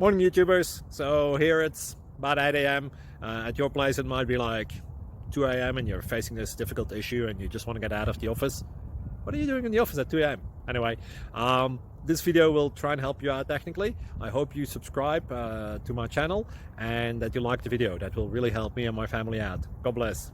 Morning YouTubers. So here it's about 8 a.m. At your place it might be like 2 a.m. and you're facing this difficult issue and you just want to get out of the office. What are you doing in the office at 2 a.m.? Anyway, this video will try and help you out technically. I hope you subscribe to my channel and that you like the video. That will really help me and my family out. God bless.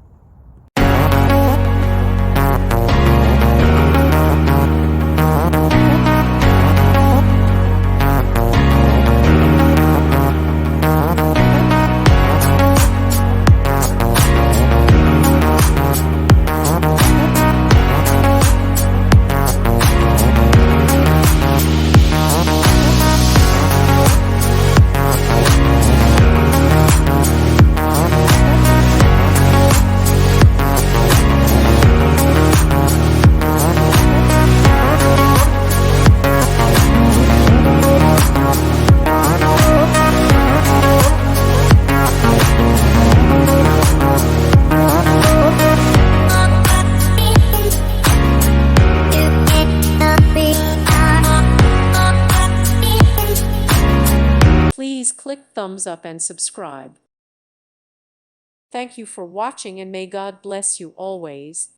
Please click thumbs up and subscribe. Thank you for watching and may God bless you always.